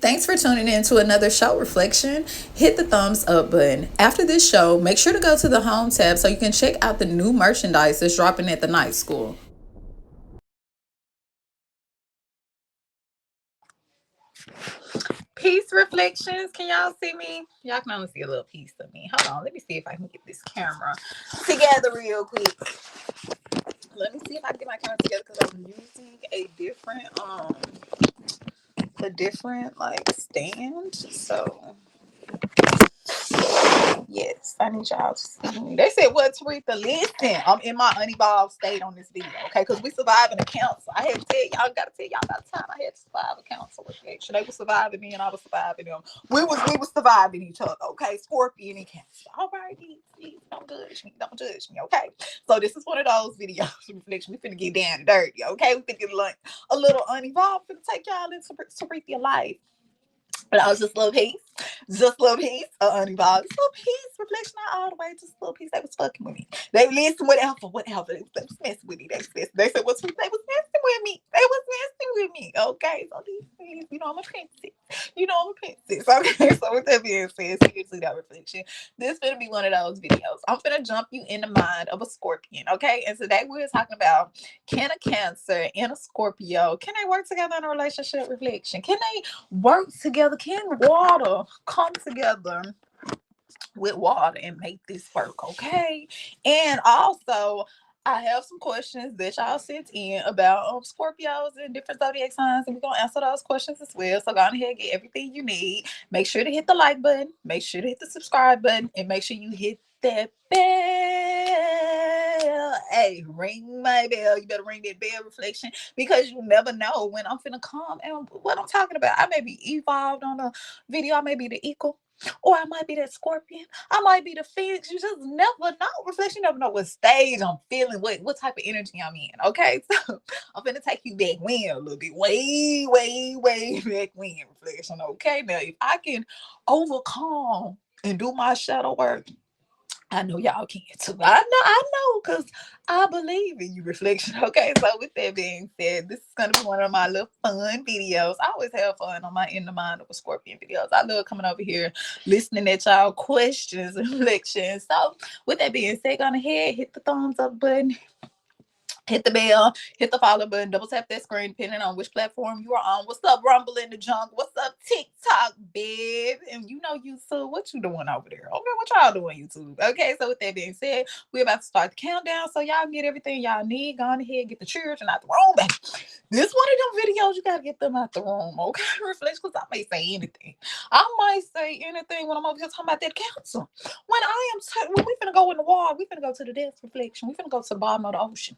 Thanks for tuning in to another show reflection. Hit the thumbs up button. After this show, make sure to go to the home tab so you can check out the new merchandise that's dropping at the night school. Peace reflections. Can y'all see me? Y'all can only see a little piece of me. Hold on. Let me see if I can get this camera together real quick. Let me see if I can get my camera together because I'm using a different like stand. So yes, I need y'all to see me. They said, "What, Teresa? Listen, I'm in my unevolved state on this video, okay? Because we surviving a council. I had to tell y'all, gotta tell y'all about the time I had to survive a council reflection. They were surviving me, and I was surviving them. We was surviving each other, okay? Scorpion and Cancer. All right, please, don't judge me, okay? So this is one of those videos reflection. We finna get down and dirty, okay? We finna get like a little unevolved. Finna take y'all into Teresa life. But I was just a little piece of unevolved, just a little piece, reflection, not all the way, just a little piece. They was fucking with me. They listened, whatever. They was messing with me. They said, what's They was messing with me. They was messing with me. Okay, so these things, I'm a princess. I'm a princess. Okay, so with that being said, seriously, that reflection, this gonna be one of those videos. I'm gonna jump you in the mind of a Scorpion, okay? And today we're talking about, can a Cancer and a Scorpio, can they work together in a relationship reflection? Can they work together? Can water come together with water and make this work? Okay. And also, I have some questions that y'all sent in about Scorpios and different zodiac signs, and we're gonna answer those questions as well. So go on ahead and get everything you need. Make sure to hit the like button, make sure to hit the subscribe button, and make sure you hit that bell. Hey, ring my bell. You better ring that bell reflection because you never know when I'm finna come and what I'm talking about. I may be evolved on a video, I may be the equal, or I might be that Scorpion. I might be the Phoenix. You just never know. Reflection, you never know what stage I'm feeling, what type of energy I'm in. Okay. So I'm gonna take you back when a little bit. Way, way, way back when, reflection. Okay. Now if I can overcome and do my shadow work, I know y'all can too. I know, because I believe in you, reflection. Okay, so with that being said, this is gonna be one of my little fun videos. I always have fun on my In the Mind of a Scorpion videos. I love coming over here, listening at y'all questions and reflections. So with that being said, go ahead, hit the thumbs up button, hit the bell, hit the follow button, double tap that screen, depending on which platform you are on. What's up, Rumble in the Junk? What's up, TikTok, babe? And YouTube, what you doing over there? Okay, what y'all doing, YouTube? Okay, so with that being said, we're about to start the countdown. So y'all get everything y'all need. Go on ahead, get the children out the room, baby. This one of them videos, you gotta get them out the room, okay? Reflex, because I may say anything. I might say anything when I'm over here talking about that council. When we finna go in the water, we finna go to the depth reflection. We finna go to the bottom of the ocean.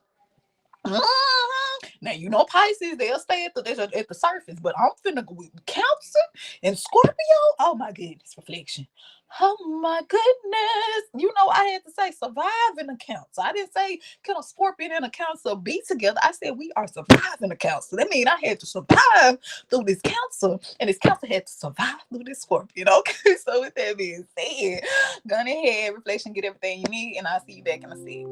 Now Pisces, they'll stay at the surface, but I'm finna go with Cancer and Scorpio. Oh my goodness, reflection. Oh my goodness. I had to say surviving a council. I didn't say can a Scorpion and a Cancer be together. I said we are surviving a council. That means I had to survive through this council, and this council had to survive through this Scorpion. Okay, so with that being said, go ahead, reflection, get everything you need, and I'll see you back in a sec.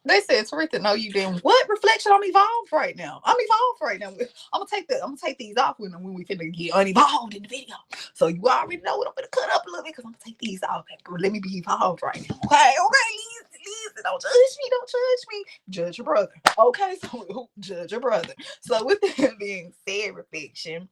They said, Teresa, no, you didn't. What reflection? I'm evolved right now. I'm evolved right now. I'm gonna take these off when we finna get unevolved in the video. So you already know what I'm gonna cut up a little bit because I'm gonna take these off. Let me be evolved right now. Okay, listen, don't judge me, don't judge me. Judge your brother. Okay, so judge your brother. So with that being said, reflection.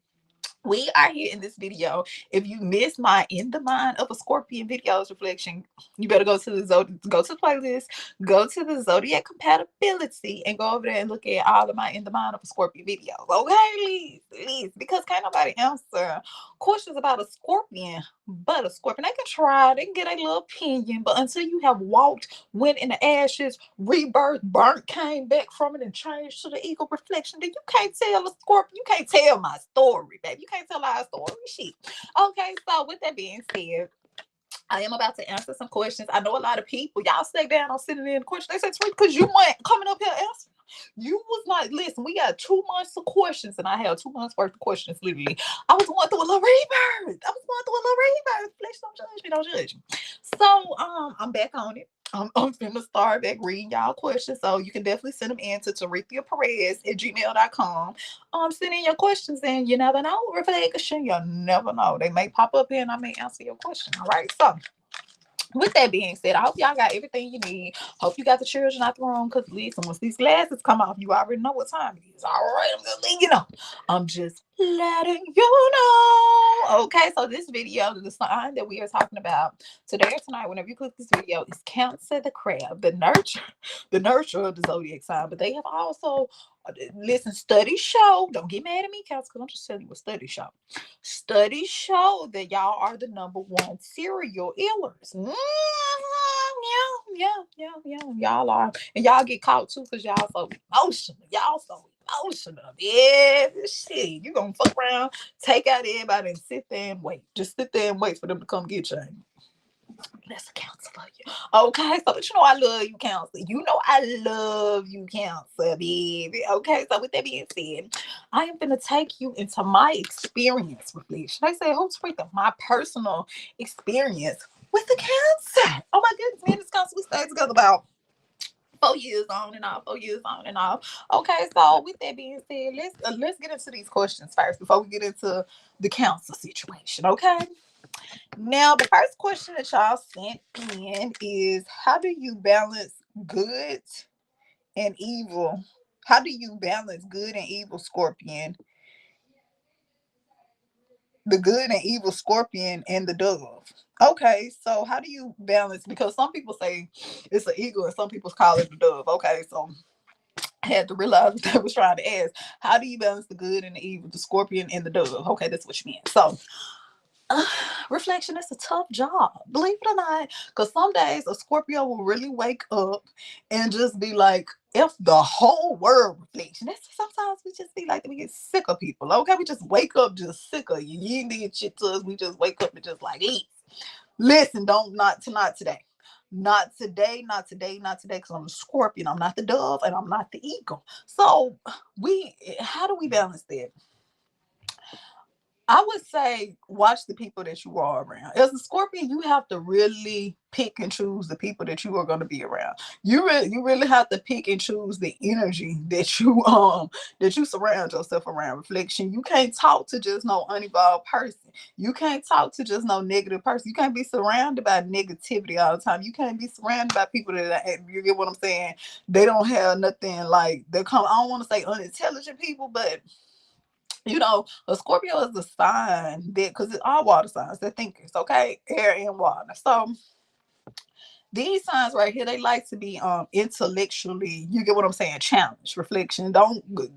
We are here in this video. If you missed my In the Mind of a Scorpion videos reflection, you better go to go to the playlist, go to the Zodiac compatibility, and go over there and look at all of my In the Mind of a Scorpion videos. Okay, please, because can't nobody answer questions about a Scorpion but a Scorpion. They can try, they can get a little opinion, but until you have walked, went in the ashes, rebirth, burnt, came back from it, and changed to the eagle reflection, then you can't tell a Scorpion. You can't tell my story, baby. You can't tell our story. Shit. Okay, so with that being said, I am about to answer some questions. I know a lot of people, y'all stay down on sitting in the question. They said, because you weren't coming up here answering. You was like, listen, we got 2 months of questions, and I have 2 months worth of questions, literally. I was going through a little rebirth. Please don't judge me, don't judge me. So I'm back on it. I'm finna start back reading y'all questions. So you can definitely send them in to TarethiaPerez@gmail.com. Send in your questions, and you never know, reflection. You never know. They may pop up here and I may answer your question. All right. So with that being said, I hope y'all got everything you need. Hope you got the children out the room. Because listen, once these glasses come off, you already know what time it is. All right, I'm just letting you know. I'm just letting you know. Okay, so this video, the sign that we are talking about today or tonight, whenever you click this video, is Cancer the crab, the nurture of the zodiac sign. But they have also listen, studies show. Don't get mad at me, Cancer, because I'm just telling you what studies show. Studies show that y'all are the #1 serial illers. Yeah. Y'all are. And y'all get caught too because y'all so emotional. Yeah, shit. You gonna fuck around, take out everybody and sit there and wait. Just sit there and wait for them to come get you. That's a counselor. Okay, so but you know I love you, counselor. You know I love you, counselor, baby. Okay, so with that being said, I am gonna take you into my experience reflection. I say, who's freaking my personal experience with the cancer? Oh my goodness, man, this counselor we stayed together about 4 years on and off, 4 years on and off. Okay, so with that being said, let's get into these questions first before we get into the cancer situation. Okay. Now, the first question that y'all sent in is how do you balance good and evil? How do you balance good and evil Scorpion? The good and evil Scorpion and the dove. Okay, so how do you balance? Because some people say it's an eagle and some people call it the dove. Okay, so I had to realize what I was trying to ask. How do you balance the good and the evil, the Scorpion and the dove? Okay, that's what you meant. So reflection is a tough job, believe it or not, because some days a Scorpio will really wake up and just be like, F the whole world reflection. That's sometimes we just be like, we get sick of people. Okay, we just wake up just sick of you. You ain't did shit to us. We just wake up and just like, listen, don't not today. Not today, because I'm a Scorpion. I'm not the dove and I'm not the eagle. So how do we balance that? I would say watch the people that you are around. As a Scorpion, you have to really pick and choose the people that you are going to be around. You really have to pick and choose the energy that you surround yourself around. Reflection. You can't talk to just no unevolved person. You can't talk to just no negative person. You can't be surrounded by negativity all the time. You can't be surrounded by people that you get what I'm saying. They don't have nothing like they come. I don't want to say unintelligent people, but a Scorpio is a sign that because it's all water signs, they're thinkers, okay? Air and water. So these signs right here, they like to be intellectually, you get what I'm saying, challenged, reflection.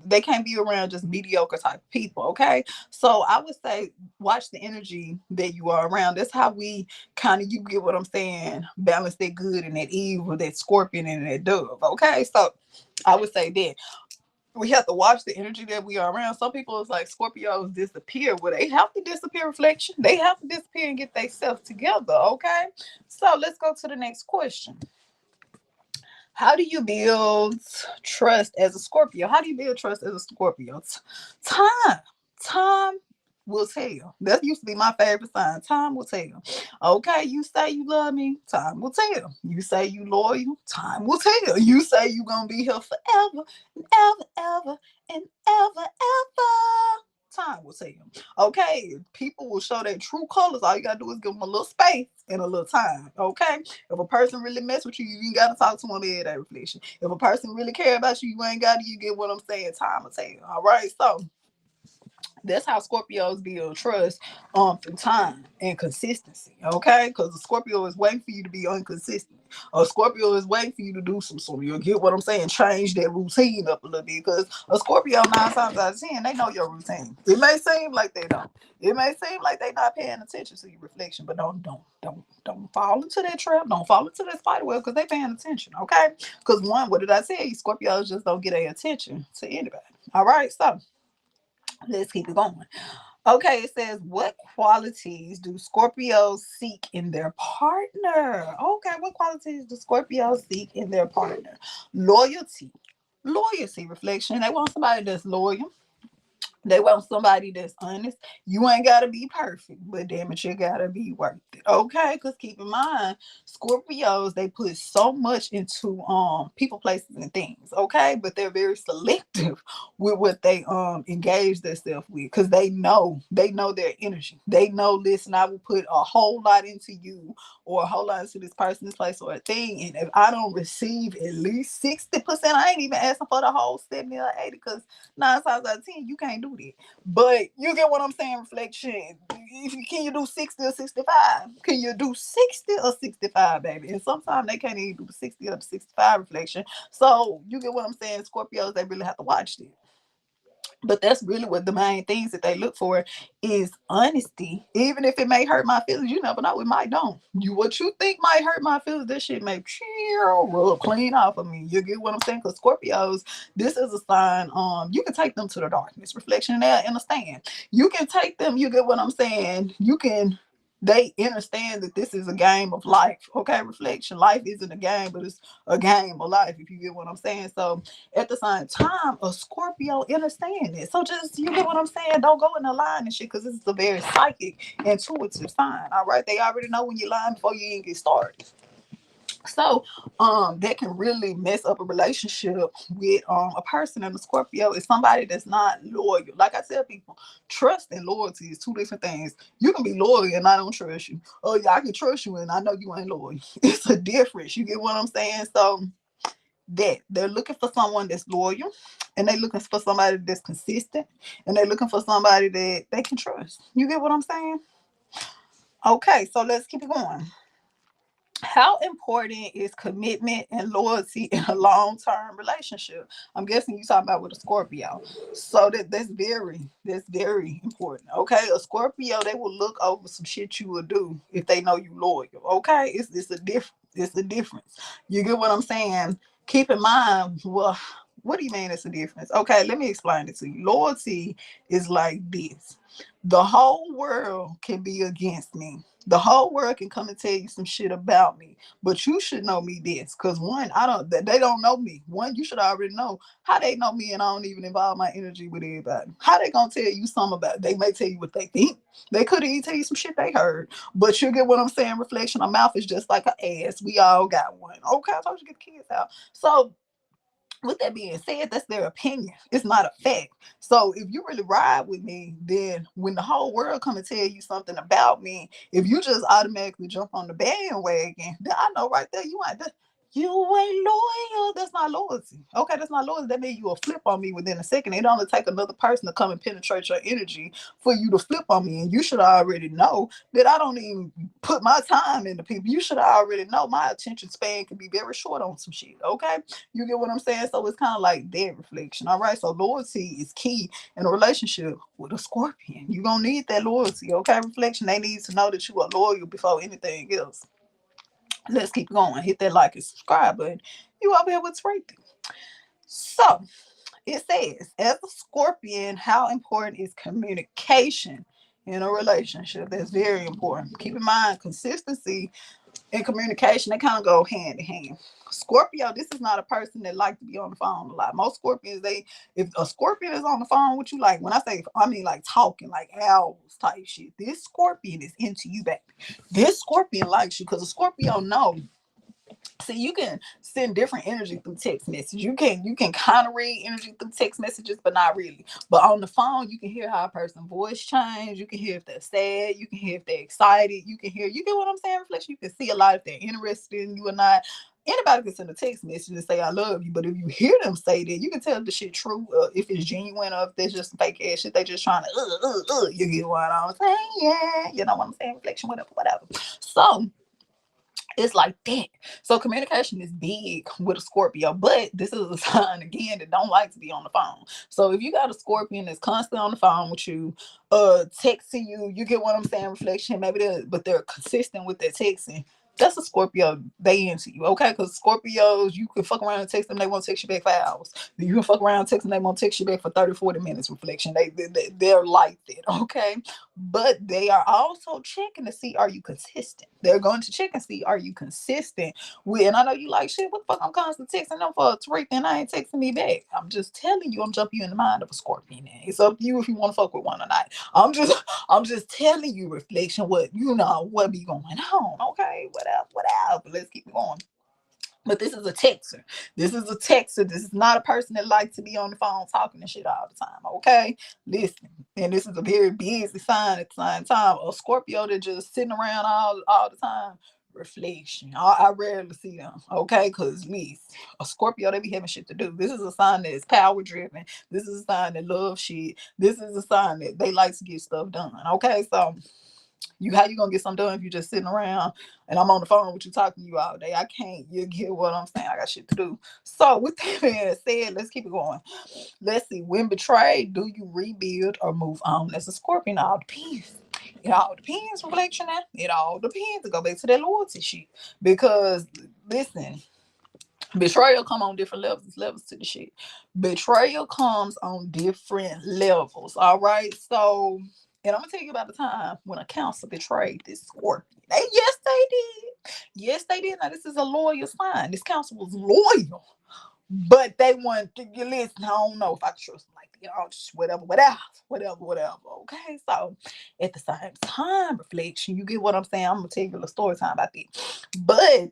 They can't be around just mediocre type of people, okay? So I would say watch the energy that you are around. That's how we kind of, you get what I'm saying, balance that good and that evil, that Scorpion and that dove, okay? So I would say that we have to watch the energy that we are around. Some people is like Scorpios disappear. Well, they have to disappear, reflection. They have to disappear and get themselves together. Okay. So let's go to the next question. How do you build trust as a Scorpio? How do you build trust as a Scorpio? Time. will tell. That used to be my favorite sign. Time will tell. Okay, you say you love me. Time will tell. You say you loyal. Time will tell. You say you gonna be here forever, and ever, ever, and ever, ever. Time will tell. Okay, people will show their true colors. All you gotta do is give them a little space and a little time. Okay, if a person really mess with you, you ain't gotta talk to them every day. Reflection. If a person really care about you, you ain't gotta. You get what I'm saying? Time will tell. All right, so that's how Scorpios build trust through time and consistency. Okay, because a Scorpio is waiting for you to be inconsistent. A Scorpio is waiting for you to do some sort. You'll get what I'm saying. Change that routine up a little bit, because a Scorpio 9 times out of 10 they know your routine. It may seem like they don't. It may seem like they not paying attention to your reflection, but don't fall into that trap. Don't fall into that spider web, because they paying attention. Okay, because one, what did I say? Scorpios just don't get their attention to anybody. All right, so let's keep it going. Okay, it says, what qualities do Scorpios seek in their partner? Okay, what qualities do Scorpios seek in their partner? Loyalty. Loyalty, reflection. They want somebody that's loyal. They want somebody that's honest. You ain't gotta be perfect, but damn it, you gotta be worth it. Okay, because keep in mind, Scorpios, they put so much into people, places, and things. Okay, but they're very selective with what they engage themselves with, because they know their energy. They know, listen, I will put a whole lot into you, or a whole lot into this person, this place, or a thing. And if I don't receive at least 60%, I ain't even asking for the whole 70 or 80, because 9 times out of 10, you can't do that. But you get what I'm saying, reflection. Can you do 60 or 65? Can you do 60 or 65, baby? And sometimes they can't even do the 60 or the 65, reflection. So you get what I'm saying? Scorpios, they really have to watch this. But that's really what the main things that they look for is honesty. Even if it may hurt my feelings, you never know, it might don't. What you think might hurt my feelings, this shit may rub clean off of me. You get what I'm saying? Because Scorpios, this is a sign. You can take them to the darkness, reflection, and they'll understand. You can take them, you get what I'm saying? They understand that this is a game of life. Okay, reflection. Life isn't a game, but it's a game of life, if you get what I'm saying. So at the same time, a Scorpio understand it. So just, you get what I'm saying? Don't go in the line and shit, because this is a very psychic, intuitive sign. All right, they already know when you're lying before you even get started. So that can really mess up a relationship with a person. And a Scorpio is somebody that's not loyal. Like I tell people, trust and loyalty is two different things. You can be loyal and I don't trust you. Oh yeah, I can trust you and I know you ain't loyal. It's a difference. You get what I'm saying? So that they're looking for someone that's loyal, and they're looking for somebody that's consistent, and they're looking for somebody that they can trust. You get what I'm saying? Okay, so let's keep it going. How important is commitment and loyalty in a long-term relationship? I'm guessing you talking about with a Scorpio. So that's very important. Okay, a Scorpio, they will look over some shit you will do if they know you loyal. Okay, it's a difference. It's a difference. You get what I'm saying? Keep in mind, well, what do you mean it's a difference? Okay, let me explain it to you. Loyalty is like this. The whole world can be against me. The whole world can come and tell you some shit about me, but you should know me this. Cause one, I don't. They don't know me. One, you should already know how they know me, and I don't even involve my energy with everybody. How they gonna tell you something about it? They may tell you what they think. They could even tell you some shit they heard. But you get what I'm saying? Reflection. A mouth is just like an ass. We all got one. Okay, I told you to get the kids out. So with that being said, that's their opinion. It's not a fact. So if you really ride with me, then when the whole world come and tell you something about me, if you just automatically jump on the bandwagon, then I know right there you ain't loyal. That's not loyalty. Okay, that's not loyalty. That means you will flip on me within a second. It only take another person to come and penetrate your energy for you to flip on me. And you should already know that I don't even put my time into people. You should already know my attention span can be very short on some shit. Okay, you get what I'm saying? So it's kind of like that reflection. All right. So loyalty is key in a relationship with a Scorpion. You're going to need that loyalty. Okay. Reflection. They need to know that you are loyal before anything else. Let's keep going. Hit that like and subscribe button. You over here with Tracy. So it says, as a Scorpion, how important is communication in a relationship? That's very important. Keep in mind, consistency in communication, they kind of go hand in hand. Scorpio, this is not a person that like to be on the phone a lot. Most Scorpions, if a Scorpion is on the phone with you, like when I say, I mean like talking, like hours type shit. This Scorpion is into you, baby. This Scorpion likes you because a Scorpio know. See, you can send different energy through text message. You can kind of read energy through text messages, but not really. But on the phone, you can hear how a person's voice change. You can hear if they're sad. You can hear if they're excited. You get what I'm saying? Reflection. You can see a lot if they're interested in you or not. Anybody can send a text message and say I love you, but if you hear them say that, you can tell if the shit true, if it's genuine, or if there's just fake ass shit. They just trying to. You get what I'm saying? Yeah, you know what I'm saying? Reflection, whatever, whatever. So it's like that. So communication is big with a Scorpio, but this is a sign again that don't like to be on the phone. So if you got a Scorpion that's constantly on the phone with you, texting you, you get what I'm saying, reflection, maybe but they're consistent with their texting. That's a Scorpio. They into you, okay? Because Scorpios, you can fuck around and text them, they won't text you back for hours. You can fuck around and text them, they won't text you back for 30, 40 minutes. Reflection. They're like that, okay? But they are also checking to see, are you consistent? They're going to check and see, are you consistent with, and I know you like shit, what the fuck I'm constantly texting them for a tweet and I ain't texting me back. I'm just telling you, I'm jumping you in the mind of a Scorpion. It's up to you if you want to fuck with one or not. I'm just telling you, reflection, what be going on. Okay, whatever. Let's keep going. But this is a texter. This is a texter. This is not a person that likes to be on the phone talking and shit all the time. Okay? Listen. And this is a very busy sign at the same time. A Scorpio that just sitting around all the time. Reflection. I rarely see them. Okay? Because at least a Scorpio, they be having shit to do. This is a sign that is power driven. This is a sign that loves shit. This is a sign that they like to get stuff done. Okay? So how you gonna get something done if you just sitting around and I'm on the phone with you talking to you all day? I can't. You get what I'm saying? I got shit to do. So with that being said, let's keep it going. Let's see. When betrayed, do you rebuild or move on? That's a Scorpion. It all depends. It all depends, reflection. It all depends. To go back to that loyalty shit. Because listen, betrayal come on different levels. There's levels to the shit. Betrayal comes on different levels. All right. So, and I'm gonna tell you about the time when a counselor betrayed this Scorpion. Yes, they did. Yes, they did. Now this is a loyal sign. This counselor was loyal, but they want to listen. I don't know if I can trust them like just whatever. Okay, so at the same time, reflection. You get what I'm saying? I'm gonna tell you a little story time about that, but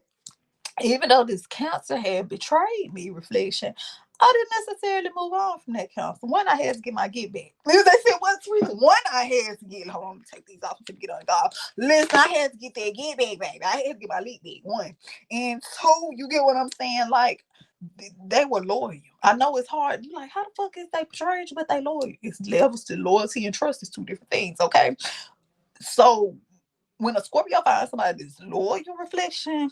even though this counselor had betrayed me, reflection, I didn't necessarily move on from that counselor. One, I had to get my get back. They said, what's the reason? One, I had to get, hold on, take these off to get on the golf. Listen, I had to get that get back, baby. I had to get my leak back. One. And two, you get what I'm saying? Like, they were loyal. I know it's hard. You're like, how the fuck is they betrayed you, but they loyal? It's levels to loyalty and trust is two different things, okay? So, when a Scorpio finds somebody that's loyal, reflection,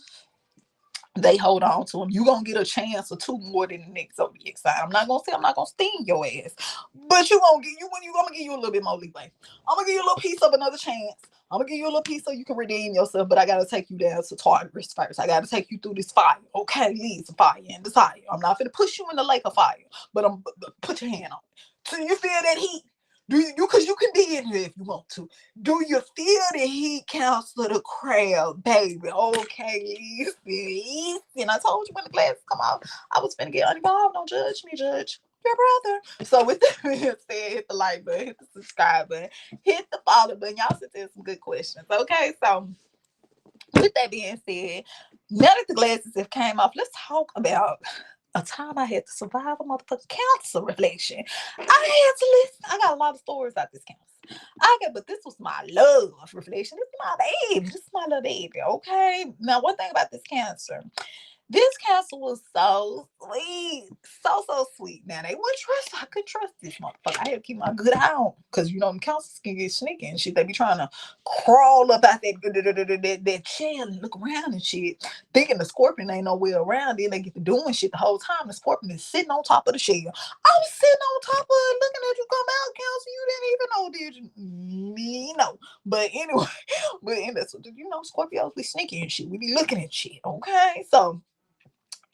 they hold on to them. You gonna get a chance or two more than the next zodiac sign. I'm not gonna say I'm not gonna sting your ass, but I'm gonna give you a little bit more leeway. I'm gonna give you a little piece of another chance. I'm gonna give you a little piece so you can redeem yourself, but I gotta take you down to Tartarus first. I gotta take you through this fire. Okay, leave some fire and desire. I'm not gonna push you in the lake of fire, but put your hand on it. So you feel that heat? Do you? Because you can be in here if you want to. Do you feel the heat, Counselor the Crab, baby? Okay, listen. I told you when the glasses come out, I was finna get uninvolved. Don't judge me, judge your brother. So with that being said, hit the like button, hit the subscribe button, hit the follow button. Y'all sent in some good questions. Okay, so with that being said, now that the glasses have came off, let's talk about a time I had to survive a motherfucking cancer, reflection. I had to listen. I got a lot of stories about this cancer. But this was my love, reflection. This is my baby. This is my little baby. Okay. Now, one thing about this cancer. This castle was so sweet. So sweet. Now they wouldn't trust. I couldn't trust this motherfucker. I had to keep my good eye on. Because them councils can get sneaky and shit. They be trying to crawl up out that chair and look around and shit. Thinking the Scorpion ain't nowhere around. Then they get to doing shit the whole time. The Scorpion is sitting on top of the shell. I was sitting on top of it looking at you come out, council. You didn't even know, did you? Me, no. But anyway, that's what Scorpios be sneaky and shit. We be looking at shit. Okay. So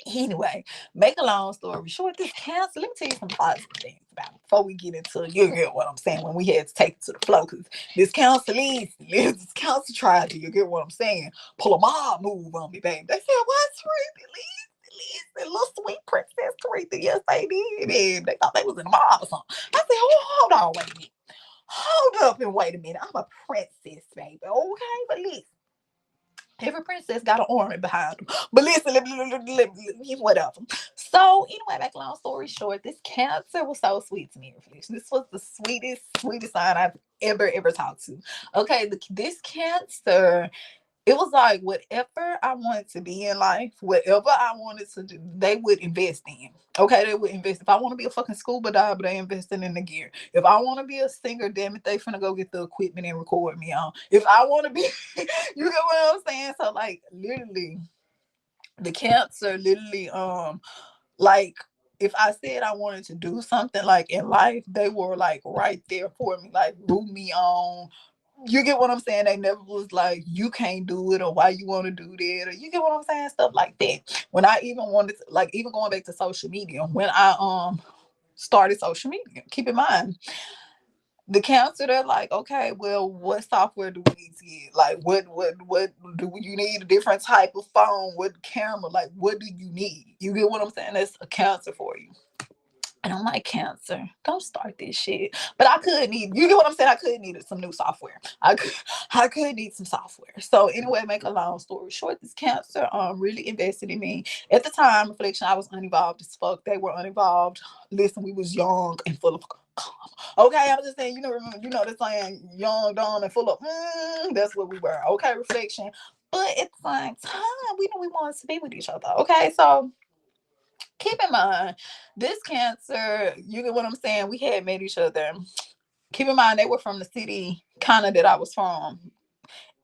Anyway, make a long story short, this cancer, let me tell you some positive things about it before we get into, you get what I'm saying, when we had to take it to the flow, because this cancer leads, this cancer tried to, you get what I'm saying, pull a mob move on me, baby. They said, what's Listen, little sweet princess Teresa, yes, they did. And they thought they was in a mob or something. I said, hold on, wait a minute. Hold up and wait a minute. I'm a princess, baby. Okay, but listen. Every princess got an army behind them. But listen, whatever. So, anyway, make a long story short, this cancer was so sweet to me. This was the sweetest sign I've ever talked to. Okay, this cancer, it was like whatever I wanted to be in life, whatever I wanted to do, they would invest in. Okay, they would invest. If I want to be a fucking scuba diver, they investing in the gear. If I want to be a singer, damn it, they finna go get the equipment and record me on. If I want to be, you get what I'm saying? So like literally, the cancer literally like if I said I wanted to do something like in life, they were like right there for me, like root me on. You get what I'm saying? They never was like, you can't do it or why you want to do that, or you get what I'm saying? Stuff like that. When I even wanted to, like even going back to social media, when I started social media, keep in mind the counselor, like, okay, well, what software do we need to get? Like, what do you need? A different type of phone? What camera? Like, what do you need? You get what I'm saying? That's a counselor for you. And I'm like, cancer, don't start this shit. But I could need, you get what I'm saying? I could need some new software. I could need some software. So anyway, make a long story short, this cancer really invested in me. At the time, reflection, I was uninvolved as fuck. They were uninvolved. Listen, we was young and full of okay, I'm just saying, remember, the saying, young, dumb, and full of that's what we were. Okay, reflection. But at the same time, we knew we wanted to be with each other. Okay, so keep in mind, this cancer, you get what I'm saying? We had met each other. Keep in mind, they were from the city kind of that I was from.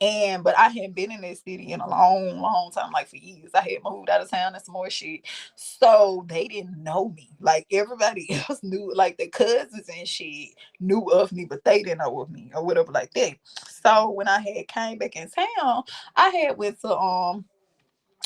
But I hadn't been in this city in a long time, like for years. I had moved out of town and some more shit. So they didn't know me. Like everybody else knew, like the cousins and shit knew of me, but they didn't know of me or whatever like that. So when I had came back in town, I had went to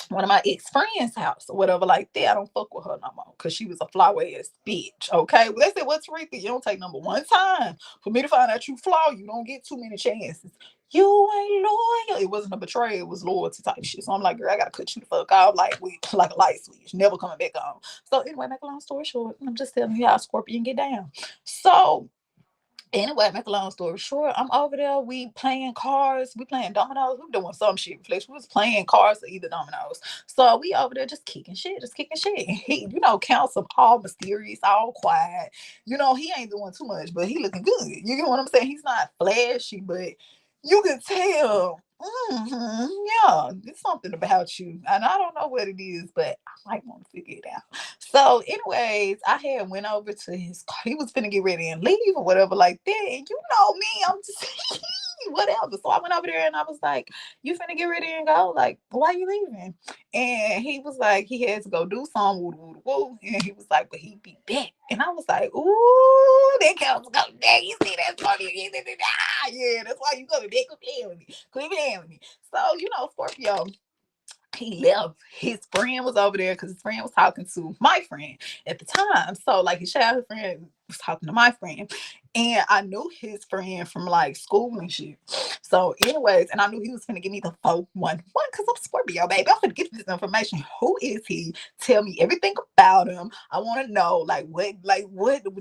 one of my ex friends' house or whatever like that. I don't fuck with her no more because she was a flower ass bitch. Okay, well, they said, "What's Rita? You don't take number one time for me to find out you flaw. You don't get too many chances. You ain't loyal." It wasn't a betrayal; it was loyalty type shit. So I'm like, girl, I gotta cut you the fuck off like like a light switch, never coming back on. So anyway, make a long story short, I'm just telling you how a Scorpion get down. So anyway, make a long story short, I'm over there. We playing cards. We playing dominoes. We doing some shit. We was playing cards or either dominoes. So we over there just kicking shit, just kicking shit. He, counts them all mysterious, all quiet. He ain't doing too much, but he looking good. You get what I'm saying? He's not flashy, but you can tell. Yeah, it's something about you, and I don't know what it is, but I might want to figure it out. So, anyways, I had went over to his car. He was finna get ready and leave or whatever like that. And you know me, I'm just whatever. So I went over there and I was like, "You finna get ready and go? Like, why you leaving?" And he was like, he had to go do some woo woo woo. And he was like, "But he'd be back." And I was like, "Ooh, that counts go back. You see that's funny. Yeah, that's why you coming back. Quit playing with me. Quit playing with me." So, Scorpio, he left. His friend was over there because his friend was talking to my friend at the time. So like his childhood friend was talking to my friend. And I knew his friend from like school and shit. So, anyways, and I knew he was gonna give me the 411 because I'm Scorpio, baby. I'm gonna get this information. Who is he? Tell me everything about him. I want to know, what,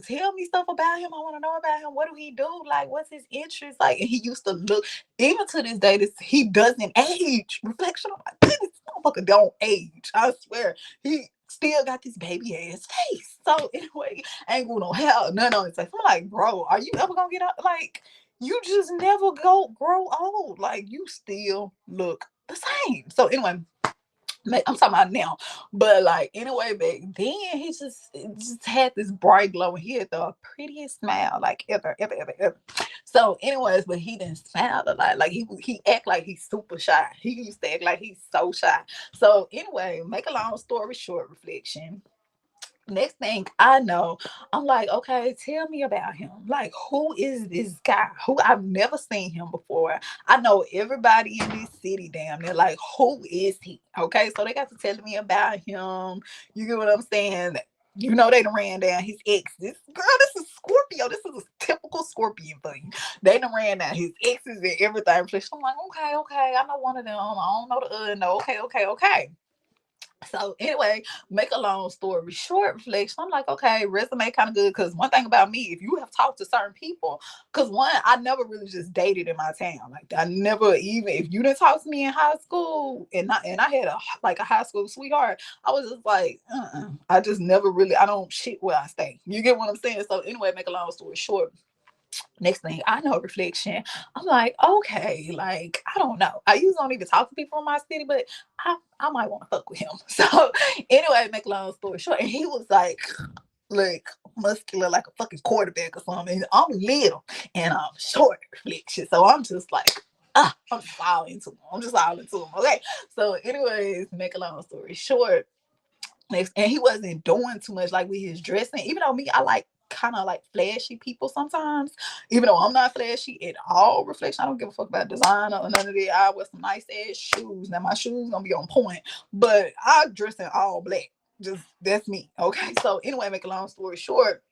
tell me stuff about him. I want to know about him. What do he do? Like, what's his interest? Like, and he used to look, even to this day, he doesn't age. Reflection on my goodness, this motherfucker don't age. I swear. He still got this baby ass face. So anyway, ain't going no hell, none on his face. I'm like, bro, are you ever gonna get out? Like, you just never grow old. Like, you still look the same. So anyway, I'm talking about now, but like anyway, back then he just had this bright glow, and he had the prettiest smile like ever. So, anyways, but he didn't smile a lot. Like he act like he's super shy. He used to act like he's so shy. So anyway, make a long story short, reflection. Next thing I know, I'm like, okay, tell me about him. Like, who is this guy? Who I've never seen him before. I know everybody in this city, damn. They're like, who is he? Okay, so they got to telling me about him. You get what I'm saying? You know they done ran down his ex. This girl, this is Scorpio. This is a typical Scorpion thing. They done ran down his exes and everything. So I'm like, okay, I know one of them. I don't know the other. No, okay. So anyway, make a long story short, reflection. I'm like, okay, resume kind of good. Cause one thing about me, if you have talked to certain people, cause one, I never really just dated in my town. Like I never even if you didn't talk to me in high school and I had a high school sweetheart, I was just like, I just never really I don't shit where I stay. You get what I'm saying? So anyway, make a long story short. Next thing I know, reflection. I'm like, okay, like I don't know. I usually don't even talk to people in my city, but I might want to fuck with him. So anyway, make a long story short, and he was like muscular, like a fucking quarterback or something. And I'm little and I'm short, reflection. So I'm just like, I'm just all into him. Okay. So, anyways, make a long story short, and he wasn't doing too much like with his dressing. Even though me, I like kind of like flashy people sometimes. Even though I'm not flashy at all, reflection. I don't give a fuck about design or none of that. I wear some nice ass shoes. Now my shoes gonna be on point, but I dress in all black. Just that's me. Okay. So anyway, make a long story short,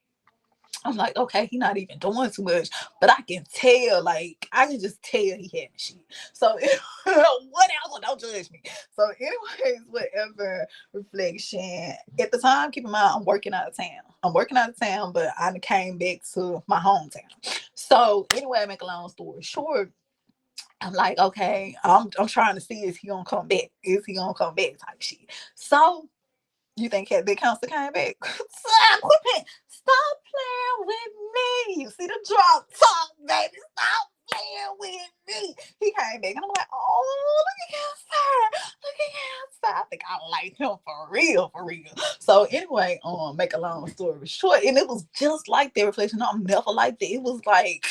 I'm like, okay, he not even doing too much, but I can tell, like, I can just tell he had shit. So, whatever, don't judge me. So, anyways, whatever, reflection. At the time, keep in mind, I'm working out of town. But I came back to my hometown. So, anyway, make a long story short, I'm like, okay, I'm trying to see is he gonna come back? Is he gonna come back? Type shit. So you think Big Counselor came back? Stop, quit playing. Stop playing with me. You see the drop top, baby. Stop playing with me. He came back and I'm like, oh, look at Counselor. Look at Counselor. I think I like him for real, for real. So anyway, make a long story short, and it was just like that reflection. No, I'm never like that. It was like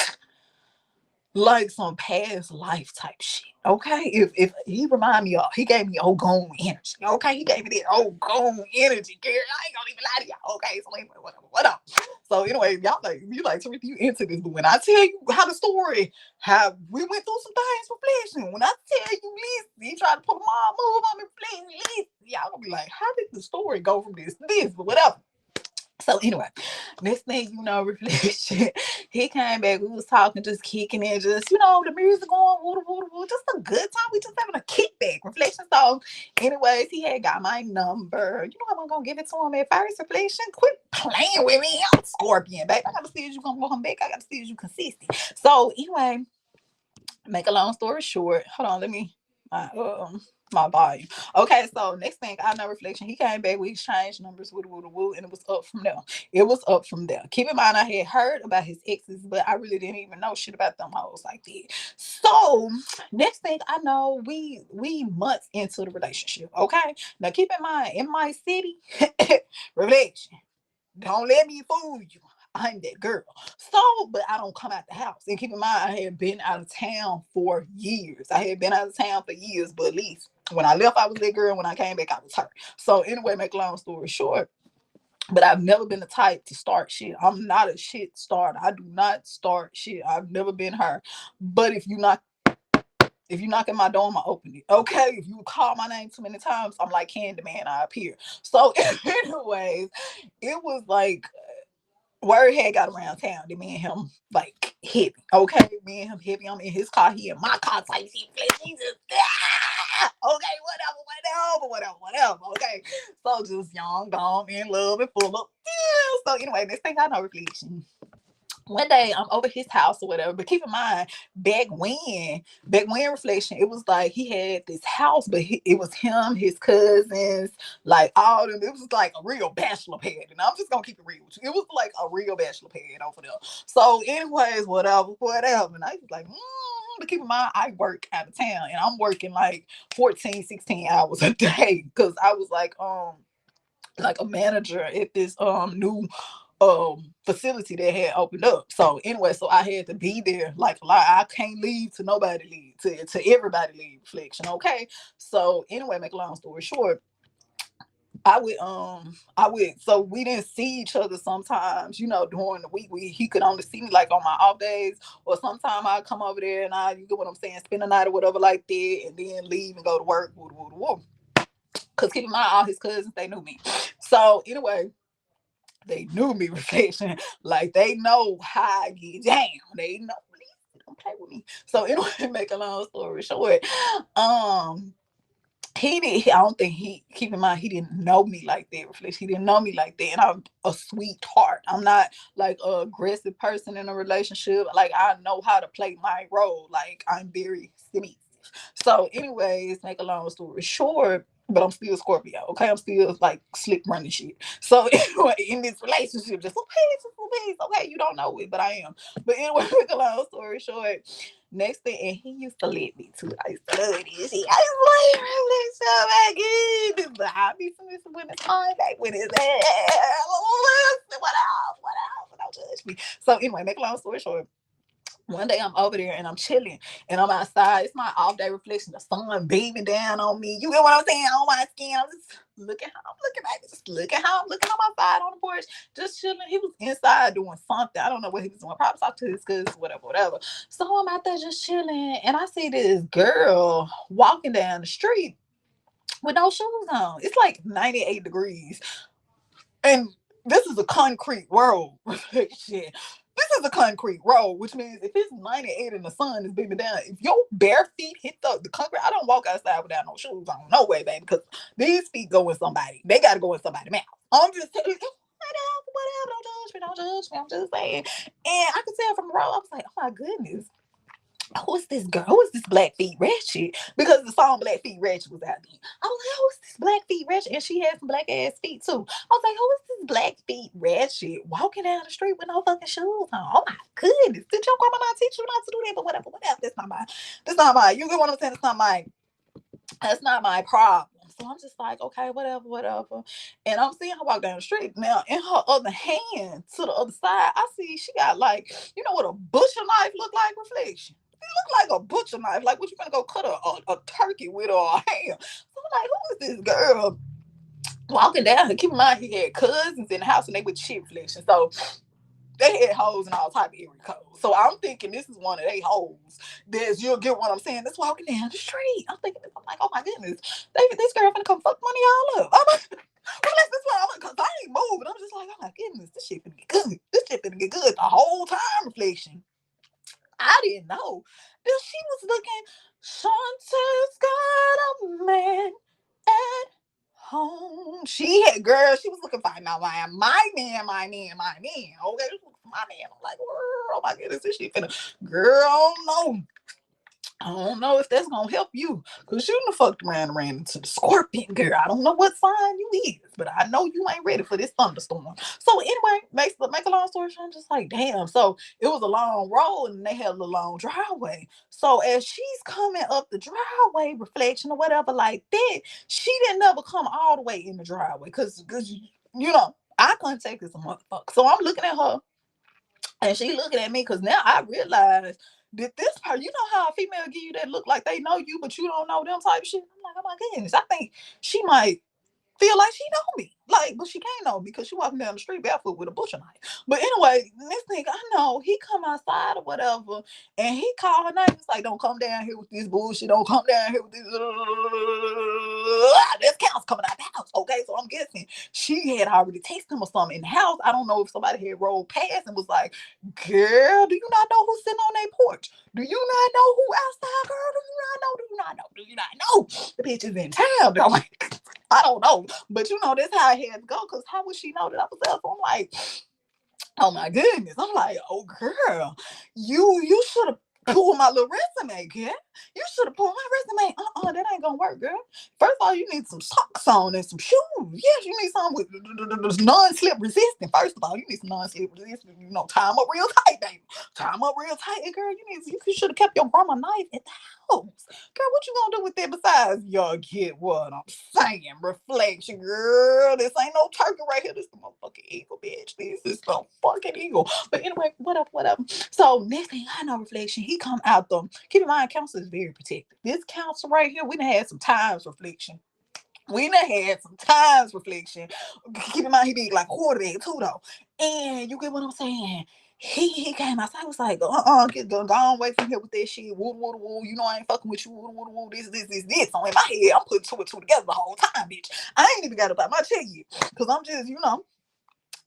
some past life type shit. Okay, if he remind me of, he gave me old gone energy. Okay, he gave me that old gone energy, girl. I ain't gonna even lie to y'all. Okay, so anyway, what up? So anyway, y'all like you like to review into this, but when I tell you how the story, how we went through some things, reflection. When I tell you, listen, he tried to put a mom move on me, please, listen. Y'all gonna be like, how did the story go from this to this? But whatever. So anyway, next thing you know, reflection. He came back. We was talking, just kicking it, just the music going, woo, just a good time. We just having a kickback, reflection. So, anyways, he had got my number. You know I'm gonna give it to him at first. Reflection, quit playing with me. I'm Scorpion, babe. I gotta see if you gonna come back. I gotta see if you consistent. So anyway, make a long story short. Hold on, let me my volume. Okay, so next thing I know, reflection. He came back. We exchanged numbers, and it was up from there. Keep in mind, I had heard about his exes, but I really didn't even know shit about them hoes like that. So next thing I know, we months into the relationship. Okay, now keep in mind, in my city, reflection. Don't let me fool you. I'm that girl. So, but I don't come out the house. And keep in mind, I had been out of town for years. But at least when I left, I was that girl. When I came back, I was her. So, anyway, make a long story short, but I've never been the type to start shit. I'm not a shit starter. I do not start shit. I've never been her. But if you knock at my door, I'ma open it. Okay. If you call my name too many times, I'm like Candyman, I appear. So, anyways, it was like word had got around town that me and him like heavy. Okay, me and him heavy. I'm in his car, he in my car type shit. He just okay, whatever. Okay, so just young, dumb, in love, and full of. Yeah. So anyway, next thing I know, reflection. One day I'm over his house or whatever, but keep in mind, back when reflection, it was like he had this house, but it was him, his cousins, like all them. It was like a real bachelor pad, and I'm just gonna keep it real with you. It was like a real bachelor pad over there. So, anyways, whatever. And I was like, but keep in mind, I work out of town, and I'm working like 14, 16 hours a day because I was like a manager at this new facility that had opened up. So anyway, so I had to be there like a lot. I can't leave to nobody leave to everybody leave reflection. Okay. So anyway, make a long story short, So we didn't see each other sometimes, during the week. He could only see me like on my off days, or sometime I come over there and you get what I'm saying, spend the night or whatever like that, and then leave and go to work. Woo, woo, woo. Cause keep in mind, all his cousins, they knew me. So anyway, they knew me, Reflection. Like they know how I get down. They know, don't play with me. So anyway, make a long story short, um, he did. I don't think he. Keep in mind, he didn't know me like that. Reflection. He didn't know me like that, and I'm a sweetheart. I'm not like a aggressive person in a relationship. Like I know how to play my role. Like I'm very submissive. So, anyways, make a long story short, but I'm still Scorpio. Okay, I'm still like slick running shit. So anyway, in this relationship, just a piece. Okay, you don't know it, but I am. But anyway, make a long story short. Next thing, and he used to let me too. I used to love this shit. I used to like so back in. But I be some when it's time back when it's what else? What else? Don't judge me. So anyway, make a long story short. One day I'm over there and I'm chilling and I'm outside. It's my off day, Reflection. The sun beaming down on me. You get what I'm saying? On my skin. I'm just looking how I'm looking at it. Just looking how I'm looking on my side on the porch. Just chilling. He was inside doing something. I don't know what he was doing. Probably talk to his cousins, whatever. So I'm out there just chilling and I see this girl walking down the street with no shoes on. It's like 98 degrees. And this is a concrete road. Shit. This is a concrete road, which means if it's 98 and the sun is beaming down, if your bare feet hit the concrete, I don't walk outside without no shoes on. No way, baby, because these feet go in somebody. They got to go in somebody's mouth. I'm just telling you, whatever, don't judge me. I'm just saying. And I could tell from the road, I was like, oh my goodness, who is this girl? Who is this Black Feet Ratchet? Because the song Black Feet Ratchet was out there. I was like, who is this Black Feet Ratchet? And she had some black ass feet too. I was like, who is this Black Feet Ratchet walking down the street with no fucking shoes on? Oh my goodness. Did your grandma not teach you not to do that? But whatever. That's not my, you get what I'm saying? That's not my problem. So I'm just like, okay, whatever. And I'm seeing her walk down the street. Now, in her other hand, to the other side, I see she got like, you know what a butcher knife look like, Reflection? It look like a butcher knife, like what you gonna go cut a turkey with or a ham. So I'm like, who is this girl walking down? Keep in mind, he had cousins in the house and they were cheap, Reflection. So they had hoes and all type of area codes. So I'm thinking this is one of they hoes. You'll get what I'm saying. That's walking down the street. I'm thinking this. I'm like, oh my goodness, this girl finna come fuck money all up. I'm like, well, that's why I'm like, cause I ain't moving. I'm just like, oh my goodness, this shit finna get good. This shit finna get good the whole time, Reflection. I didn't know that she was looking. Shanta's got a man at home. She was looking for my man. Okay, she was looking for my man. I'm like, oh my goodness, this shit finna, girl, no. I don't know if that's gonna help you, cause you done fucked around and ran into the Scorpion, girl. I don't know what sign you is, but I know you ain't ready for this thunderstorm. So anyway, make a long story short, I'm just like, damn. So it was a long road and they had a long driveway. So as she's coming up the driveway, Reflection or whatever like that, she didn't never come all the way in the driveway, cause eye contact is a motherfucker. So I'm looking at her and she looking at me because now I realize that this part, you know how a female give you that look like they know you, but you don't know them type of shit. I'm like, oh my goodness, I think she might feel like she know me. Like, but she can't know me because she walking down the street barefoot with a butcher knife. But anyway, this thing I know, he come outside or whatever, and he called her name. It's like, don't come down here with this bullshit. Don't come down here with this. This counts coming out the house. Okay, so I'm guessing she had already tasted him or something in the house. I don't know if somebody had rolled past and was like, girl, do you not know who's sitting on their porch? Do you not know who outside, girl? Do you not know? Do you not know? Do you not know? The bitch is in town. I'm like, I don't know. But that's how it had to go. Because how would she know that I was there? So I'm like, oh my goodness. I'm like, oh girl, you should have pulled my little resume, girl. You should have pulled my resume. That ain't gonna work, girl. First of all, you need some socks on and some shoes. Yes, you need something with non-slip resistant. First of all, you need some non-slip resistant. Tie them up real tight, baby. Tie them up real tight, and girl. You should have kept your grandma knife at the house. Girl, what you gonna do with that besides y'all get what I'm saying? Reflection, girl. This ain't no turkey right here. This is the motherfucking eagle, bitch. This is the fucking eagle. But anyway, whatever. So next thing I know, Reflection, he come out the, keep in mind, counselor is very protective. This counselor right here, we done had some times, Reflection. We done had some times reflection. Keep in mind he did like quarterback too though. And you get what I'm saying? He came outside, was like, get go on away from here with that shit. Woo woo woo. You know I ain't fucking with you. Woo woo woo. This. So in my head, I'm putting two and two together the whole time, bitch. I ain't even got about my check yet. Cause I'm just,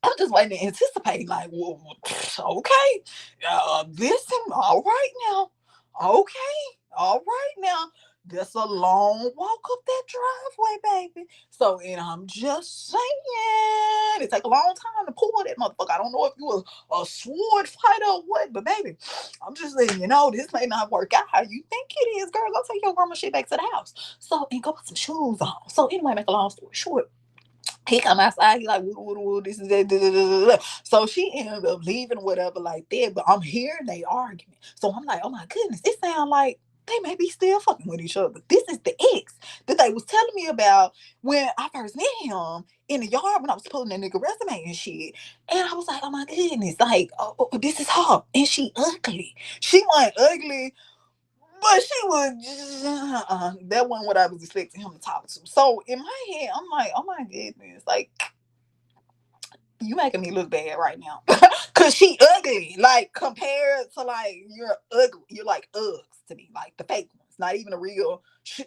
I'm just waiting to anticipate, like, well, okay, listen, all right now, okay, all right now. That's a long walk up that driveway, baby. So, and I'm just saying, it take a long time to pull that motherfucker. I don't know if you a sword fighter or what, but baby, I'm just letting you know this may not work out how you think it is, girl. Go take your grandma shit back to the house. So, and go put some shoes on. So, anyway, make a long story short, he come outside, he like, woo, this is that. Da, da, da, da. So she ended up leaving, whatever, like that. But I'm hearing they argument. So I'm like, oh my goodness, it sounds like they may be still fucking with each other. This is the ex that they was telling me about when I first met him in the yard when I was pulling that nigga resume and shit. And I was like, oh my goodness, like, this is her. And she ugly. She wasn't ugly, but she was that wasn't what I was expecting him to talk to. So in my head, I'm like, oh my goodness, like you making me look bad right now. Cause she ugly. Like compared to like you're ugly. You're like Uggs to me, like the fake ones. Not even a real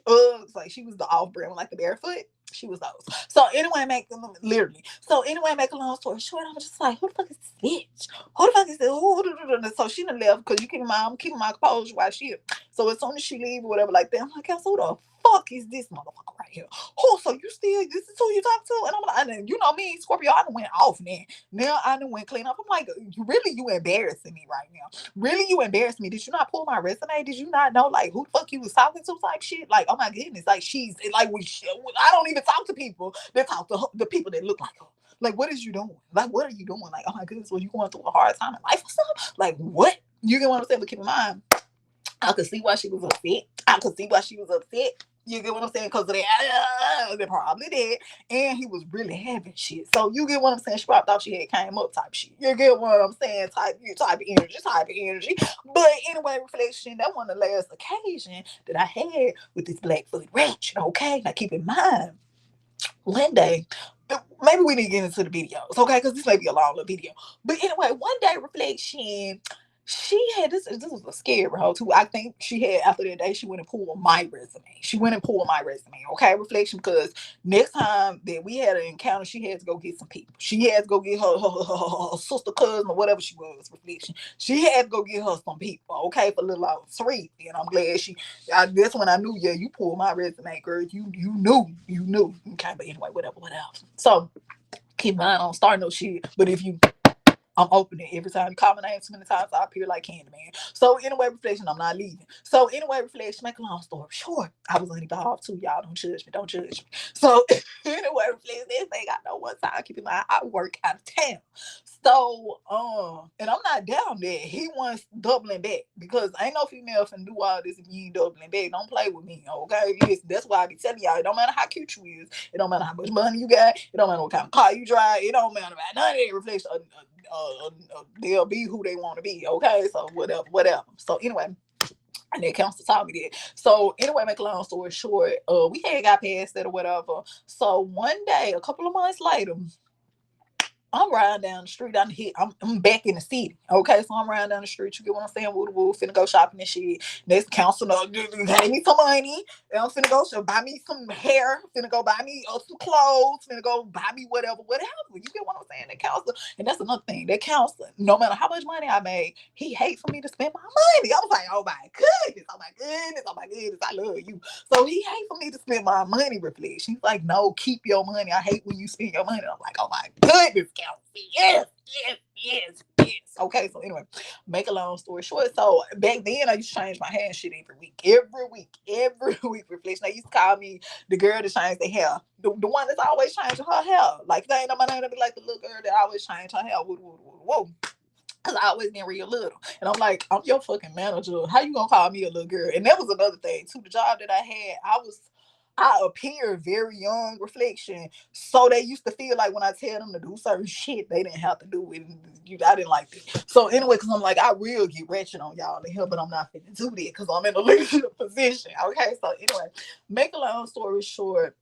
Uggs. Like she was the off brand one, like the barefoot. She was those. So anyway, make them literally. So anyway, make a long story short, I'm just like, who the fuck is this bitch? Who the fuck is this? So she done left because you keep in mind, I'm keeping my composure while she. So as soon as she leave or whatever like that, I'm like, who the fuck is this motherfucker right here? Oh, so you still, this is who you talk to? And I'm like, you know me, Scorpio, I done went off now. Now I done went clean up. I'm like, you embarrassing me right now. Really, you embarrassed me. Did you not pull my resume? Did you not know like who the fuck you was talking to type shit? Like, oh my goodness, like she's like I don't even talk to people that talk to the people that look like her. Like, what is you doing? Like, what are you doing? Like, oh my goodness, were you going through a hard time in life or something? Like, what? You get what I'm saying? But keep in mind, I could see why she was upset. I could see why she was upset. You get what I'm saying? Because of that, they probably did. And he was really having shit. So you get what I'm saying? She probably thought she had came up type shit. You get what I'm saying? Type of energy. But anyway, reflection, that wasn't the last occasion that I had with this Blackfoot wretch. Okay? Now keep in mind, one day, maybe we need to get into the videos, okay? Because this may be a long little video. But anyway, one day reflection, she had this. This was a scary hoe too. I think she had after that day, she went and pulled my resume. She went and pulled my resume, okay? Reflection, because next time that we had an encounter, she had to go get some people. She had to go get her sister, cousin, or whatever she was. Reflection. She had to go get her some people, okay, for a little old three. And I'm glad that's when I knew, yeah, you pulled my resume, girl. You knew. Okay, but anyway, whatever. So keep in mind, I don't start no shit. But if you I'm opening every time you call my name too many times, I appear like Candyman. So anyway, reflection, I'm not leaving. So anyway, reflection, make a long story short, I was uninvolved too. Y'all don't judge me. Don't judge me. So anyway, reflection, this thing I know one time, keep in mind, I work out of town. So, and I'm not down there. He wants doubling back because ain't no female finna do all this if you ain't doubling back. Don't play with me, okay? Listen, that's why I be telling y'all, it don't matter how cute you is. It don't matter how much money you got. It don't matter what kind of car you drive. It don't matter about none of that reflection. They'll be who they want to be, okay? So whatever. So anyway, and that counselor taught me that. So anyway, make a long story short, we had got past that or whatever. So one day, a couple of months later, I'm riding down the street. I'm back in the city. Okay, so I'm riding down the street. You get what I'm saying? Woo woo, finna go shopping and shit. Next counselor, gave me some money. And I'm finna go buy me some hair. Finna go buy me some clothes. Finna go buy me whatever. You get what I'm saying? That counselor, and that's another thing. That counselor, no matter how much money I made, he hates for me to spend my money. I was like, oh my goodness, oh my goodness, oh my goodness, I love you. So he hates for me to spend my money. Reflection. He's like, no, keep your money. I hate when you spend your money. I'm like, oh my goodness. Yes. Okay, so anyway, make a long story short. So back then, I used to change my hair and shit every week. Reflection. They used to call me the girl that changed their hair, the one that's always changing her hair. Like they ain't know my name, to be like the little girl that always change her hair. Whoa. Cause I always been real little, and I'm like, I'm your fucking manager. How you gonna call me a little girl? And that was another thing too. The job that I had, I appeared very young. Reflection. So they used to feel like when I tell them to do certain shit, they didn't have to do it. I didn't like that. So anyway, because I'm like, I will get wretched on y'all in here, but I'm not finna do that because I'm in a leadership position. Okay. So anyway, make a long story short,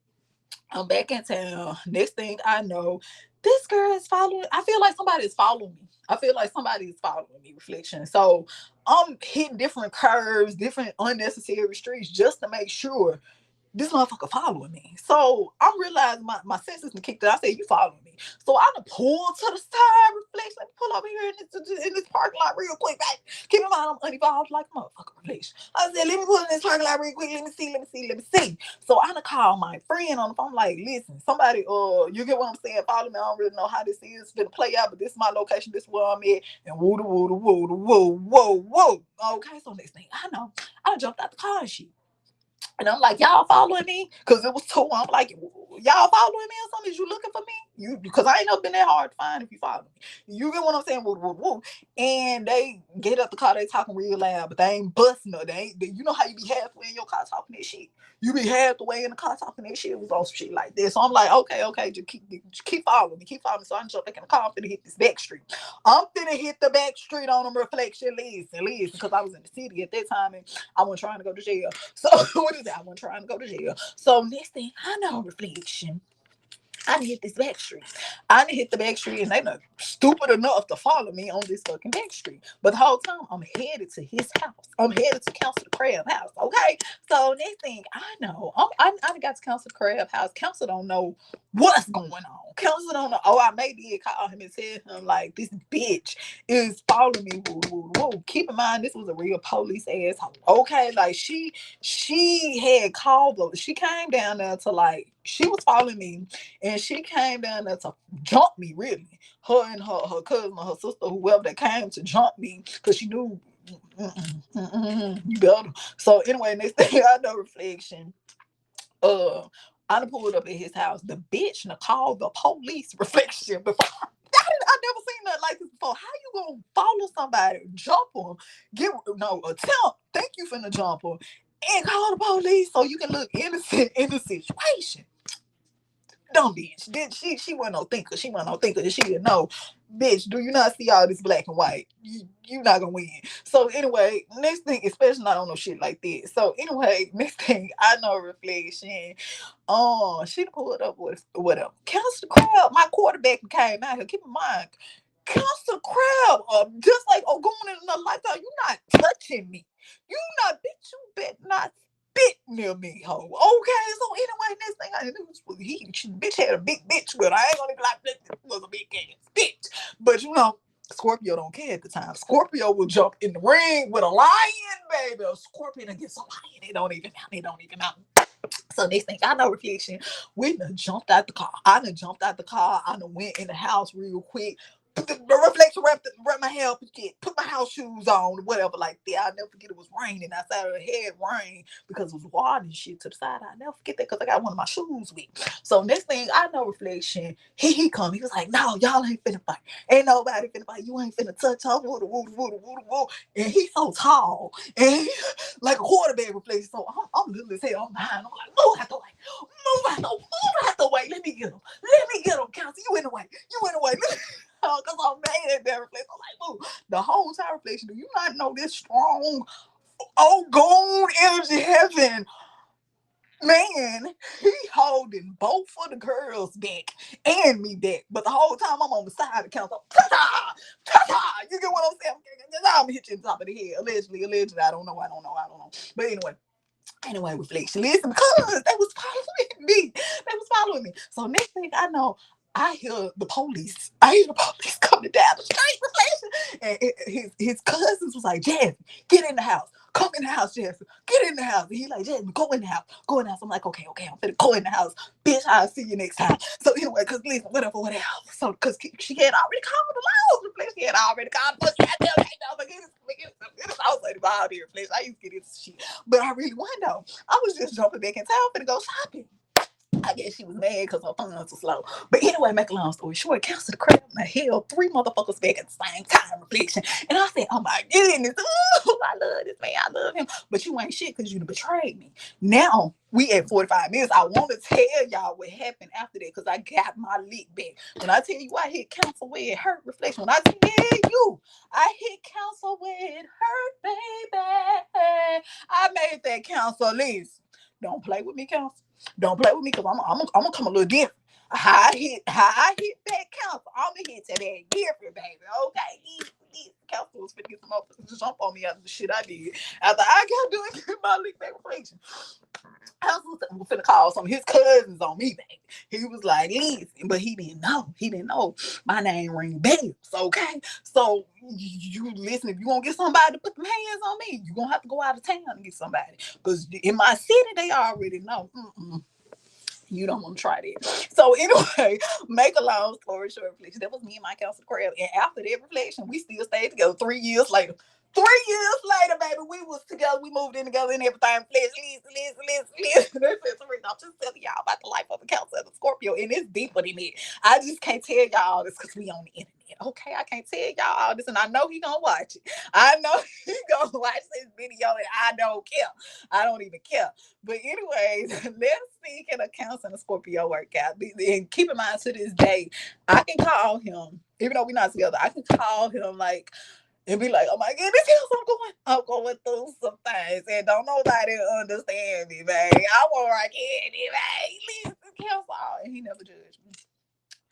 I'm back in town. Next thing I know, this girl is following. I feel like somebody is following me. I feel like somebody is following me. Reflection. So I'm hitting different curves, different unnecessary streets just to make sure this motherfucker following me. So I'm realizing my senses and kicked in. I said, you following me. So I done pulled to the side, reflection. Let me pull over here in this parking lot real quick. Back. Keep in mind, I'm unevolved like a motherfucker, reflection. I said, let me pull in this parking lot real quick. Let me see. So I done called my friend on the phone, like, listen, somebody, you get what I'm saying? Follow me. I don't really know how this is gonna play out, but this is my location. This is where I'm at. And woo. Okay, so next thing I know, I jumped out the car and shit. And I'm like, y'all following me? Because it was two. I'm like, y'all following me or something? Is you looking for me? You because I ain't never been that hard to find if you follow me. You get what I'm saying? Woo. And they get up the car, they talking real loud, but they ain't busting her. You know how you be halfway in your car talking that shit? You be halfway in the car talking that shit. It was on some shit like this. So I'm like, okay, just keep following me. Keep following me. So I jump back in the car. I'm finna hit this back street. I'm finna hit the back street on them reflection. Listen, because I was in the city at that time and I wasn't trying to go to jail. So what is that? I wasn't trying to go to jail. So next thing I know, reflection. I didn't hit this back street. I didn't hit the back street, and they not stupid enough to follow me on this fucking back street. But the whole time, I'm headed to his house. I'm headed to Counselor Crab house. Okay. So next thing I know, I got to Counselor Crab house. Counselor don't know what's going on. Counselor don't know. Oh, I maybe call him and tell him like this bitch is following me. Woo. Keep in mind, this was a real police asshole. Okay, like she had called. She came down there to like she was following me and she came down there to jump me, really. Her and her cousin or her sister, whoever that came to jump me, because she knew you better. So anyway, next thing I know, reflection. Uh, I done pulled up at his house. The bitch done called the police, reflection, before. I never seen nothing like this before. How you gonna follow somebody, jump them, attempt, think you finna jump them, and call the police so you can look innocent in the situation? Dumb bitch. Did she wasn't no thinker. She wasn't no thinker. She didn't know. Bitch, do you not see all this black and white? You not gonna win. So anyway, next thing, especially not on no shit like this. So anyway, next thing I know, reflection. She pulled up with whatever. Counselor Crab, my quarterback came out here. Keep in mind, Counselor Crab, just like going in another lifetime, you not touching me. You not, bitch, you bet not spit near me, ho. Okay, so anyway, next thing I knew was bitch had a big bitch with her. I ain't gonna be like this was a big ass bitch. But Scorpio don't care at the time. Scorpio will jump in the ring with a lion, baby. A scorpion against a lion. They don't even know. So next thing I know, reflection, we done jumped out the car. I done jumped out the car. I done went in the house real quick. Put the reflection, wrap my hair, put my house shoes on, whatever like that. I'll never forget it was raining outside of the head rain because it was water and shit to the side. I'll never forget that because I got one of my shoes with. So next thing I know, reflection, he come. He was like, no, y'all ain't finna fight. Ain't nobody finna fight. You ain't finna touch her. Woo. And he's so tall. And he, like a quarterback reflection. So I'm little as hell. I'm behind. I'm like, move out the way. Move out the way. Let me get him. Counsel. You in the way. Because I'm mad at that reflection. I'm like, move. The whole time reflection, do you not know this strong, gold energy heaven? Man, he holding both of the girls back and me back. But the whole time I'm on the side of the council. Ta-ta! You get what I'm saying? I'm hit you in the top of the head. Allegedly. I don't know. But anyway, reflection. Listen, because they was following me. So next thing I know, I hear the police. Coming down the street, reflection. And his cousins was like, Jasmine, get in the house. Come in the house, Jasmine. Get in the house. And he like, Jasmine, go in the house. I'm like, okay, I'm finna go in the house. Bitch, I'll see you next time. So anyway, because listen, whatever. So because she had already called the laws, reflection. She had already called the I was like, about here, reflection. I used to get into shit. But I really wasn't though. I was just jumping back in town finna go shopping. I guess she was mad because her funds were slow. But anyway, make a long story short, Counselor Crab held 3 motherfuckers back at the same time, reflection. And I said, oh my goodness, ooh, I love this man, I love him. But you ain't shit because you done betrayed me. Now, we at 45 minutes. I want to tell y'all what happened after that because I got my lick back. When I tell you I hit Counsel where it hurt, reflection. When I tell you, I hit Counsel where it hurt, baby. I made that Counsel list. Don't play with me, Counsel. Don't play with me because I'm gonna come a little different. How I hit that council. I'm gonna hit that different, baby. Okay, these council was finna get some motherfuckers to jump on me after the shit I did. After I got doing my leak back reflection. I was finna call some of his cousins on me, baby. He was like, listen, but he didn't know. He didn't know my name ring bells, okay? So you listen, if you gonna get somebody to put them hands on me, you gonna have to go out of town and get somebody. Because in my city, they already know. You don't want to try that. So anyway, make a long story short, reflection. That was me and my counsel crab. And after that reflection, we still stayed together 3 years later. 3 years later, baby, we was together. We moved in together and everything. Listen. I'm just telling y'all about the life of a Cancer and a Scorpio, and it's deeper than it. I just can't tell y'all this because we on the internet. Okay, I can't tell y'all all this, and I know he gonna watch it. I know he gonna watch this video, and I don't care. I don't even care. But anyways, let's see can a Cancer and a Scorpio work out. And keep in mind to this day, I can call him, even though we're not together. I can call him like and be like, oh my goodness, I'm going through some things, and don't nobody understand me, man. I want right candy, man. Listen, Cancer, and he never judged me.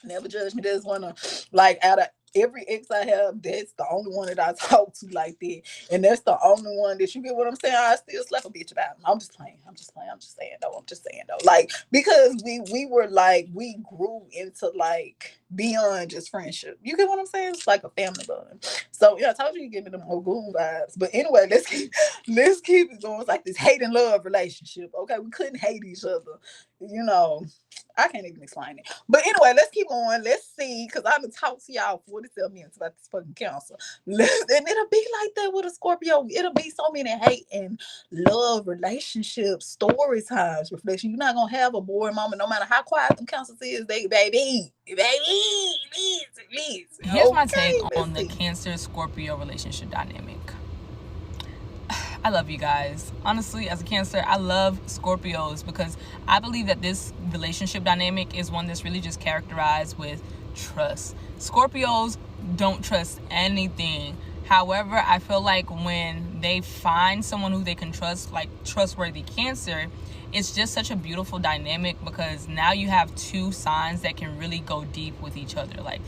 Never judge me. There's one of like out of every ex I have, that's the only one that I talk to like that. And that's the only one that you get what I'm saying. I still slap a bitch about him. I'm just playing. I'm just playing. I'm just saying though. I'm just saying though. Like because we were like we grew into like beyond just friendship. You get what I'm saying? It's like a family bond. So yeah, I told you you give me them Ogun vibes. But anyway, let's keep it going. It's like this hate and love relationship. Okay, we couldn't hate each other. You know, I can't even explain it. But anyway, let's keep on. Let's see, because I've been talking to y'all 47 minutes about this fucking council. And it'll be like that with a Scorpio. It'll be so many hate and love relationships, story times, reflection. You're not gonna have a boring moment, no matter how quiet them councils is. They baby, Here's my take okay, let's on the see. Cancer Scorpio relationship dynamic. I love you guys. Honestly, as a Cancer, I love Scorpios because I believe that this relationship dynamic is one that's really just characterized with trust. Scorpios don't trust anything. However, I feel like when they find someone who they can trust, like trustworthy Cancer, it's just such a beautiful dynamic because now you have two signs that can really go deep with each other. Like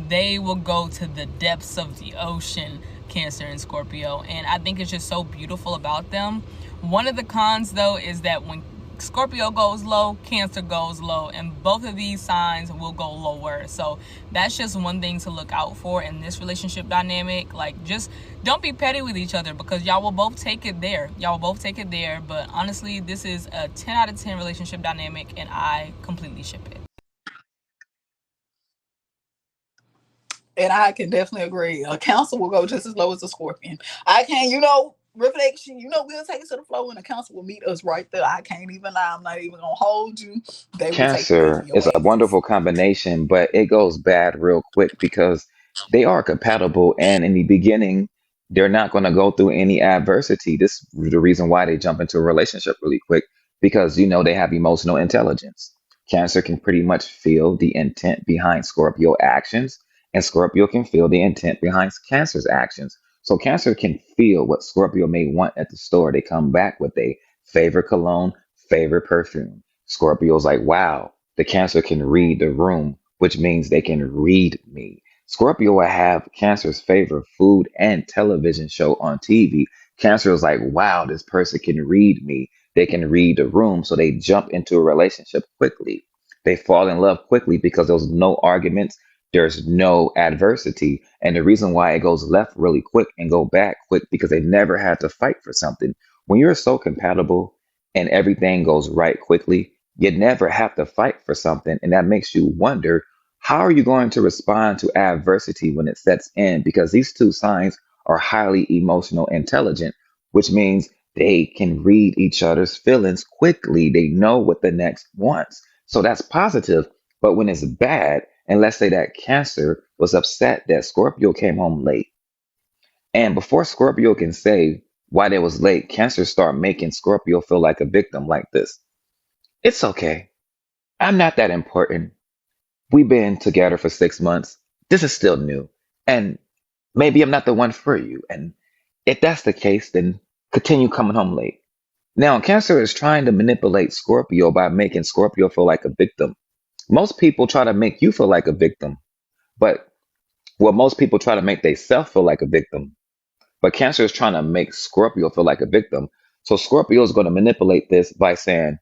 they will go to the depths of the ocean, Cancer and Scorpio, and I think it's just so beautiful about them. One of the cons though is that when Scorpio goes low, Cancer goes low, and both of these signs will go lower. So that's just one thing to look out for in this relationship dynamic. Like, just don't be petty with each other because y'all will both take it there. But honestly, this is a 10 out of 10 relationship dynamic, and I completely ship it. And I can definitely agree. A council will go just as low as a scorpion. I can't, reflection, we'll take it to the flow and the council will meet us right there. I can't even lie. I'm not even gonna hold you. They will take you back in Cancer your is a ass. wonderful combination, but it goes bad real quick because they are compatible. And in the beginning, they're not going to go through any adversity. This is the reason why they jump into a relationship really quick because, they have emotional intelligence. Cancer can pretty much feel the intent behind Scorpio actions, and Scorpio can feel the intent behind Cancer's actions. So Cancer can feel what Scorpio may want at the store. They come back with a favorite cologne, favorite perfume. Scorpio's like, wow, the Cancer can read the room, which means they can read me. Scorpio will have Cancer's favorite food and television show on TV. Cancer is like, wow, this person can read me. They can read the room. So they jump into a relationship quickly. They fall in love quickly because there's no arguments, there's no adversity. And the reason why it goes left really quick and go back quick because they never had to fight for something. When you're so compatible and everything goes right quickly, you never have to fight for something. And that makes you wonder how are you going to respond to adversity when it sets in? Because these two signs are highly emotional intelligent, which means they can read each other's feelings quickly. They know what the next wants. So that's positive. But when it's bad, and let's say that Cancer was upset that Scorpio came home late. And before Scorpio can say why they was late, Cancer start making Scorpio feel like a victim like this. It's okay. I'm not that important. We've been together for 6 months. This is still new. And maybe I'm not the one for you. And if that's the case, then continue coming home late. Now, Cancer is trying to manipulate Scorpio by making Scorpio feel like a victim. Most people try to make you feel like a victim, but well, most people try to make themselves feel like a victim. But Cancer is trying to make Scorpio feel like a victim. So Scorpio is going to manipulate this by saying,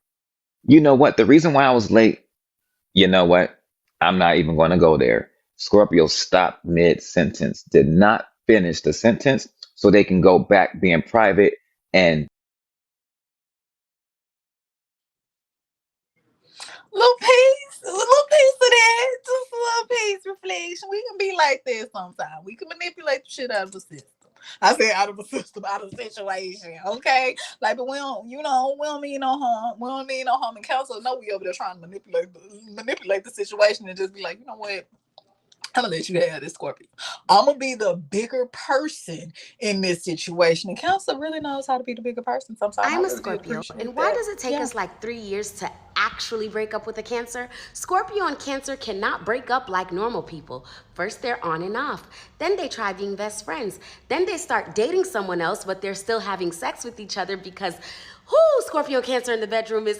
you know what? The reason why I was late, you know what? I'm not even going to go there. Scorpio stopped mid sentence, did not finish the sentence so they can go back being private and Little piece of that, just a little piece reflection. We can be like this sometimes. We can manipulate the shit out of the system. I said out of the system, out of the situation. Okay, like, but we don't, we don't mean no harm. We don't mean no harm. And counsel, no, we over there trying to manipulate the situation and just be like, you know what? I'm gonna let you have this, Scorpio. I'm gonna be the bigger person in this situation. And Counselor really knows how to be the bigger person sometimes. I I'm a really do Scorpio, appreciate and why that. does it take Yeah. us like 3 years to actually break up with a Cancer? Scorpio and Cancer cannot break up like normal people. First, they're on and off. Then they try being best friends. Then they start dating someone else, but they're still having sex with each other because Scorpio Cancer in the bedroom is.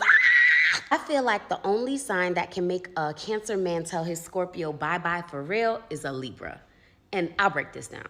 I feel like the only sign that can make a Cancer man tell his Scorpio bye bye for real is a Libra. And I'll break this down.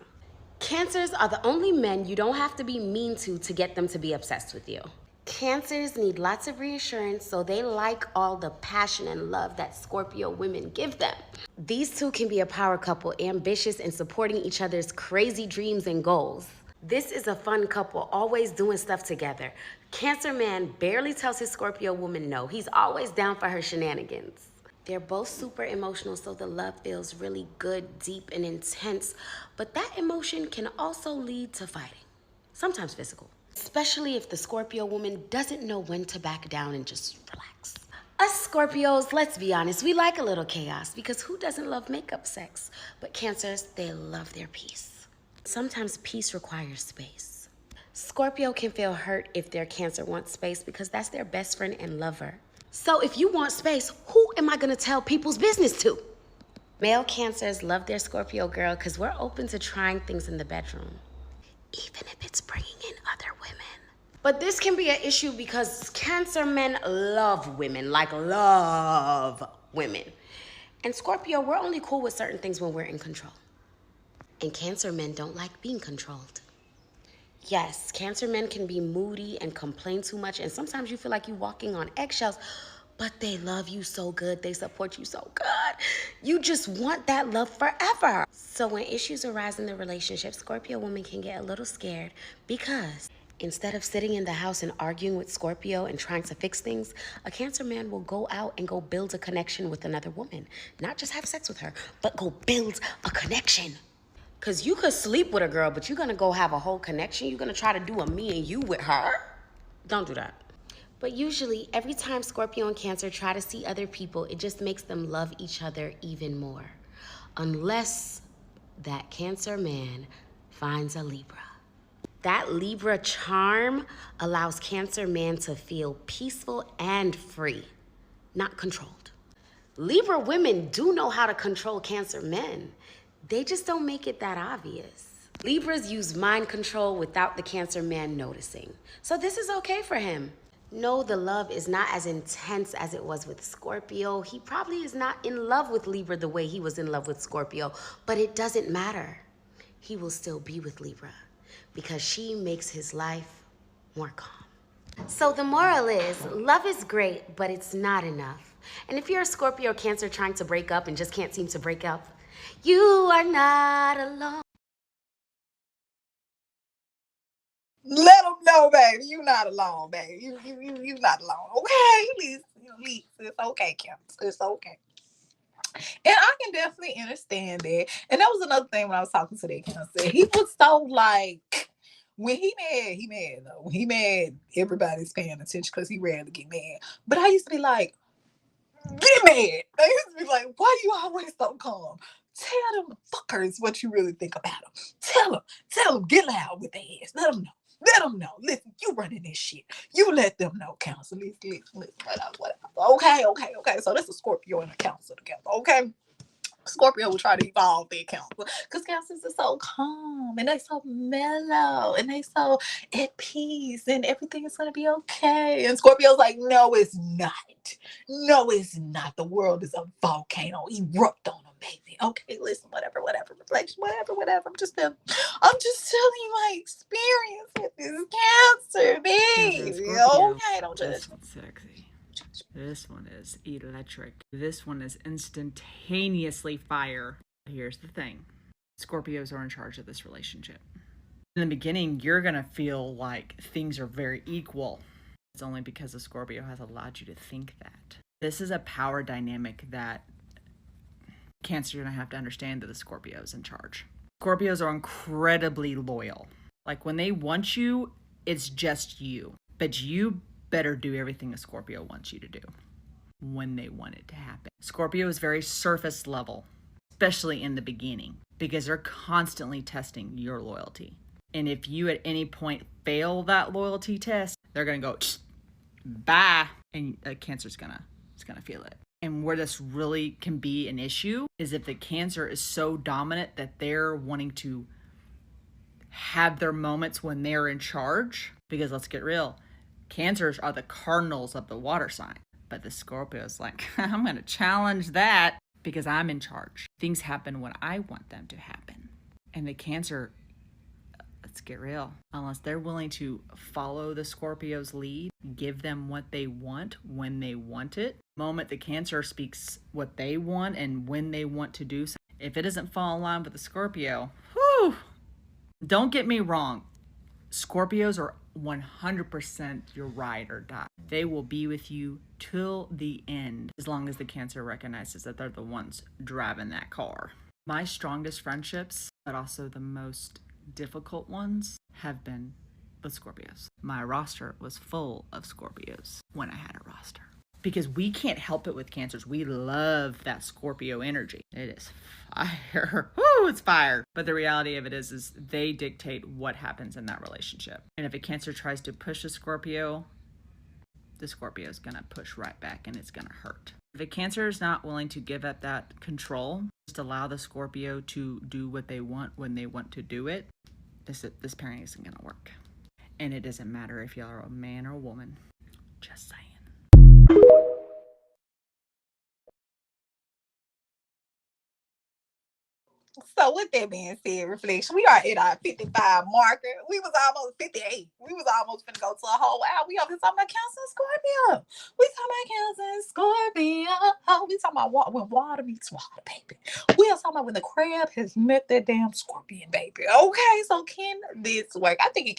Cancers are the only men you don't have to be mean to get them to be obsessed with you. Cancers need lots of reassurance, so they like all the passion and love that Scorpio women give them. These two can be a power couple, ambitious and supporting each other's crazy dreams and goals. This is a fun couple, always doing stuff together. Cancer man barely tells his Scorpio woman no. He's always down for her shenanigans. They're both super emotional, so the love feels really good, deep, and intense. But that emotion can also lead to fighting, sometimes physical. Especially if the Scorpio woman doesn't know when to back down and just relax. Us Scorpios, let's be honest, we like a little chaos because who doesn't love makeup sex? But Cancers, they love their peace. Sometimes peace requires space. Scorpio can feel hurt if their Cancer wants space because that's their best friend and lover. So if you want space, who am I gonna tell people's business to? Male Cancers love their Scorpio girl because we're open to trying things in the bedroom, even if it's bringing in other women. But this can be an issue because Cancer men love women, like love women. And Scorpio, we're only cool with certain things when we're in control. And Cancer men don't like being controlled. Yes, Cancer men can be moody and complain too much, and sometimes you feel like you're walking on eggshells, but they love you so good, they support you so good. You just want that love forever. So when issues arise in the relationship, Scorpio women can get a little scared because instead of sitting in the house and arguing with Scorpio and trying to fix things, a Cancer man will go out and go build a connection with another woman. Not just have sex with her, but go build a connection. Because you could sleep with a girl, but you're going to go have a whole connection. You're going to try to do a me and you with her. Don't do that. But usually, every time Scorpio and Cancer try to see other people, it just makes them love each other even more. Unless that Cancer man finds a Libra. That Libra charm allows Cancer man to feel peaceful and free, not controlled. Libra women do know how to control Cancer men. They just don't make it that obvious. Libras use mind control without the Cancer man noticing. So this is okay for him. No, the love is not as intense as it was with Scorpio. He probably is not in love with Libra the way he was in love with Scorpio, but it doesn't matter. He will still be with Libra because she makes his life more calm. So the moral is, love is great, but it's not enough. And if you're a Scorpio or Cancer trying to break up and just can't seem to break up, you are not alone. Let them know, baby. You not alone, baby. You not alone. Okay, Lisa, it's okay, Kim. It's okay. And I can definitely understand that. And that was another thing when I was talking to that counselor. He was so like, when he mad though. When he mad, everybody's paying attention because he rarely get mad. But I used to be like, get mad. I used to be like, why you always so calm? Tell them fuckers what you really think about them. Tell them, get loud with their ass. Let them know. Let them know. Listen, you running this shit. You let them know, counselor. Listen, whatever. Okay. So that's a Scorpio and a counselor together, okay? Scorpio will try to evolve their Cancer. Because Cancers are so calm and they so mellow and they so at peace and everything is going to be okay. And Scorpio's like, no, it's not. No, it's not. The world is a volcano. Erupt on them, baby. Okay, listen, whatever, reflection, whatever. I'm just telling you my experience with this Cancer, baby. Okay, don't judge. This one's sexy. This one is electric. This one is instantaneously fire. Here's the thing. Scorpios are in charge of this relationship. In the beginning, you're going to feel like things are very equal. It's only because the Scorpio has allowed you to think that. This is a power dynamic that Cancer, you're going to have to understand that the Scorpio is in charge. Scorpios are incredibly loyal. Like when they want you, it's just you. But you better do everything a Scorpio wants you to do when they want it to happen. Scorpio is very surface level, especially in the beginning, because they're constantly testing your loyalty. And if you at any point fail that loyalty test, they're going to go, bye. And Cancer's gonna feel it. And where this really can be an issue is if the Cancer is so dominant that they're wanting to have their moments when they're in charge. Because let's get real, Cancers are the cardinals of the water sign. But the Scorpio is like, I'm going to challenge that because I'm in charge. Things happen when I want them to happen. And the Cancer, let's get real, unless they're willing to follow the Scorpio's lead, give them what they want when they want it. The moment the Cancer speaks what they want and when they want to do something, if it doesn't fall in line with the Scorpio, whew, don't get me wrong. Scorpios are 100% your ride or die. They will be with you till the end, as long as the Cancer recognizes that they're the ones driving that car. My strongest friendships, but also the most difficult ones, have been with Scorpios. My roster was full of Scorpios when I had a roster. Because we can't help it with Cancers. We love that Scorpio energy. It is fire. Woo, it's fire. But the reality of it is they dictate what happens in that relationship. And if a Cancer tries to push a Scorpio, the Scorpio is going to push right back and it's going to hurt. If a Cancer is not willing to give up that control, just allow the Scorpio to do what they want when they want to do it, this pairing isn't going to work. And it doesn't matter if y'all are a man or a woman. Just saying. So with that being said, reflection, we are at our 55 marker. We was almost 58. We was almost finna go to a whole hour. We over here talking about Cancer and Scorpio. We talking about Cancer and Scorpio. We talking about when water meets water, baby. We are talking about when the crab has met that damn scorpion, baby. Okay, so can this work? I think it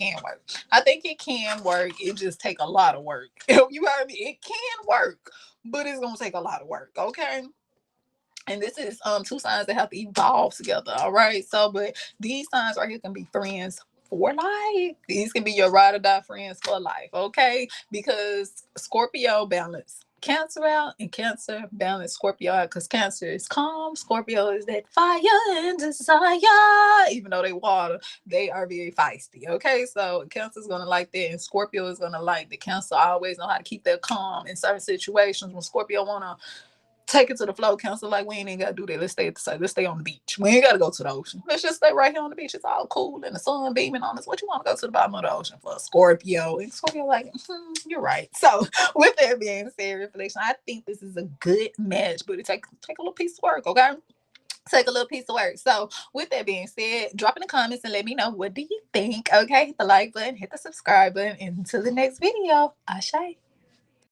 can work. It just take a lot of work. You heard me? It can work, but it's gonna take a lot of work, okay? And this is two signs that have to evolve together. All right. So, but these signs right here can be friends for life. These can be your ride or die friends for life. Okay. Because Scorpio balance Cancer out and Cancer balance Scorpio out. Because Cancer is calm. Scorpio is that fire and desire. Even though they water, they are very feisty. Okay. So Cancer is gonna like that, and Scorpio is gonna like the Cancer. Always know how to keep their calm in certain situations. When Scorpio wanna take it to the flow, Cancer like, we ain't even gotta do that. Let's stay at the side. Let's stay on the beach. We ain't gotta go to the ocean. Let's just stay right here on the beach. It's all cool and the sun beaming on us. What you want to go to the bottom of the ocean for? Scorpio. And Scorpio like, you're right. So with that being said, reflection, I think this is a good match, but it take a little piece of work, okay? Take a little piece of work. So with that being said, drop in the comments and let me know, what do you think? Okay, hit the like button, hit the subscribe button, and until the next video, Ashe.